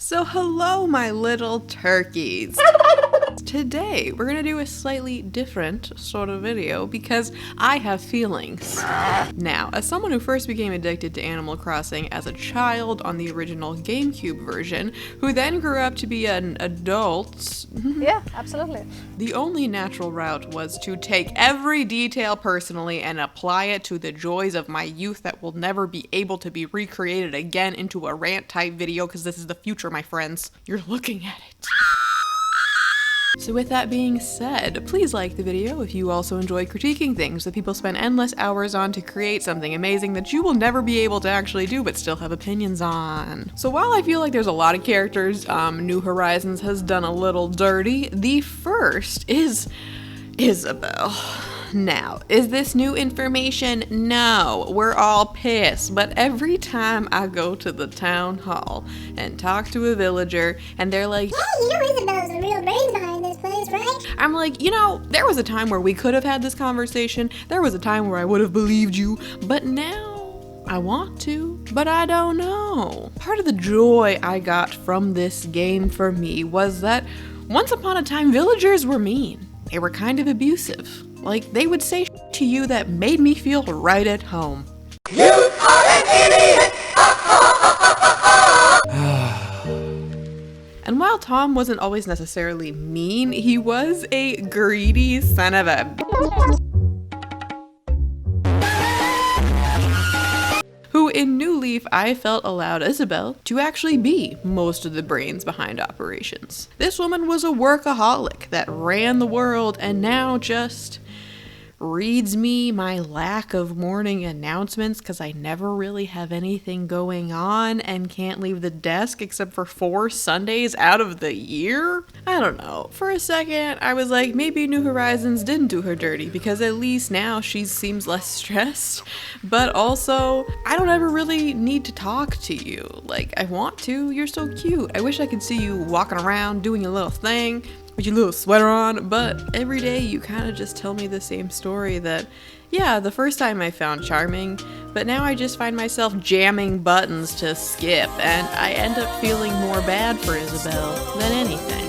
So hello, my little turkeys. Today, we're gonna do a slightly different sort of video because I have feelings. Now, as someone who first became addicted to Animal Crossing as a child on the original GameCube version, who then grew up to be an adult, Yeah, absolutely. the only natural route was to take every detail personally and apply it to the joys of my youth that will never be able to be recreated again into a rant type video, because this is the future, my friends. You're looking at it. So with that being said, please like the video if you also enjoy critiquing things that people spend endless hours on to create something amazing that you will never be able to actually do but still have opinions on. So while I feel like there's a lot of characters New Horizons has done a little dirty, the first is Isabelle. Now, is this new information? No, we're all pissed, but every time I go to the town hall and talk to a villager and they're like, "Hey, you know Isabelle's the real brains behind this place, right?" I'm like, there was a time where we could have had this conversation, there was a time where I would have believed you, but now I want to, but I don't know. Part of the joy I got from this game for me was that once upon a time villagers were mean. They were kind of abusive. Like, they would say to you that made me feel right at home. You are an idiot! And while Tom wasn't always necessarily mean, he was a greedy son of a who in New Leaf I felt allowed Isabelle to actually be most of the brains behind operations. This woman was a workaholic that ran the world and now just reads me my lack of morning announcements because I never really have anything going on and can't leave the desk except for 4 Sundays out of the year? I don't know. For a second, I was like, maybe New Horizons didn't do her dirty because at least now she seems less stressed. But also, I don't ever really need to talk to you. Like, I want to. You're so cute. I wish I could see you walking around doing a little thing with your little sweater on, but every day you kind of just tell me the same story that, yeah, the first time I found charming, but now I just find myself jamming buttons to skip, and I end up feeling more bad for Isabelle than anything.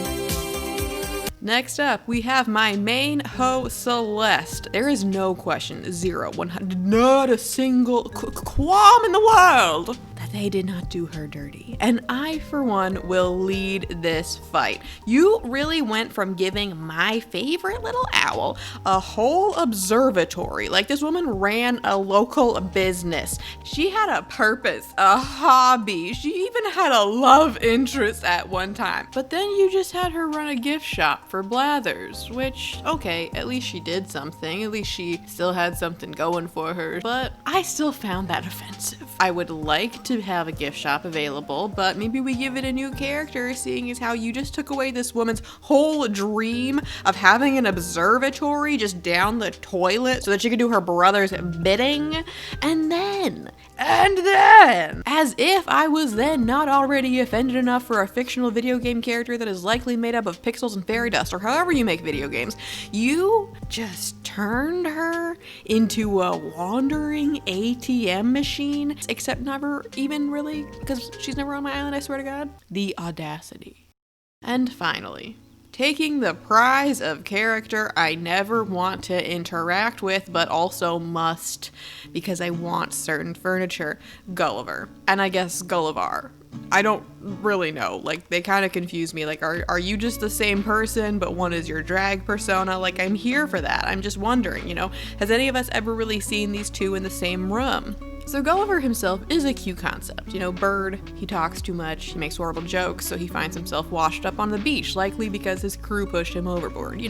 Next up, we have my main hoe, Celeste. There is no question, 0, 100, not a single qualm in the world that they did not do her dirty. And I, for one, will lead this fight. You really went from giving my favorite little owl a whole observatory. Like, this woman ran a local business. She had a purpose, a hobby. She even had a love interest at one time. But then you just had her run a gift shop for Blathers, which, okay, at least she did something. At least she still had something going for her. But I still found that offensive. I would like to have a gift shop available, but maybe we give it a new character, seeing as how you just took away this woman's whole dream of having an observatory just down the toilet so that she could do her brother's bidding. And then, as if I was then not already offended enough for a fictional video game character that is likely made up of pixels and fairy dust, or however you make video games, you just turned her into a wandering ATM machine, except never even really, because she's never on my island, I swear to God. The audacity. And finally, taking the prize of character I never want to interact with, but also must because I want certain furniture, Gulliver. And I guess Gulliver. I don't really know. Like, they kind of confuse me. Like, are you just the same person, but one is your drag persona? Like, I'm here for that. I'm just wondering, has any of us ever really seen these two in the same room? So Gulliver himself is a cute concept. Bird, he talks too much, he makes horrible jokes, so he finds himself washed up on the beach, likely because his crew pushed him overboard.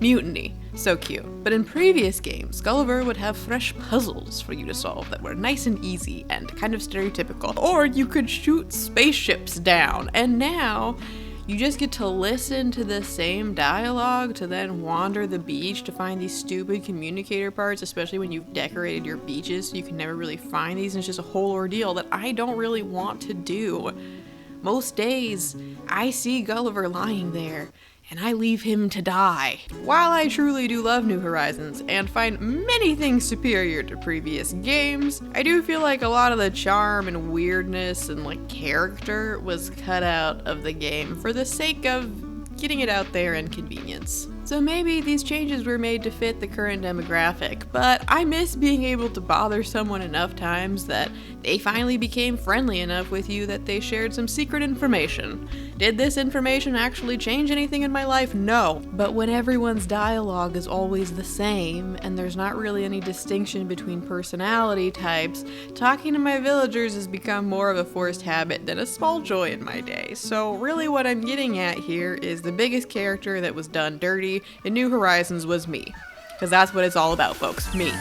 Mutiny. So cute. But in previous games, Gulliver would have fresh puzzles for you to solve that were nice and easy and kind of stereotypical. Or you could shoot spaceships down. And now, you just get to listen to the same dialogue to then wander the beach to find these stupid communicator parts, especially when you've decorated your beaches so you can never really find these, and it's just a whole ordeal that I don't really want to do. Most days, I see Gulliver lying there, and I leave him to die. While I truly do love New Horizons and find many things superior to previous games, I do feel like a lot of the charm and weirdness and like character was cut out of the game for the sake of getting it out there and convenience. So maybe these changes were made to fit the current demographic, but I miss being able to bother someone enough times that they finally became friendly enough with you that they shared some secret information. Did this information actually change anything in my life? No. But when everyone's dialogue is always the same, and there's not really any distinction between personality types, talking to my villagers has become more of a forced habit than a small joy in my day. So really what I'm getting at here is the biggest character that was done dirty in New Horizons was me. Because that's what it's all about, folks. Me.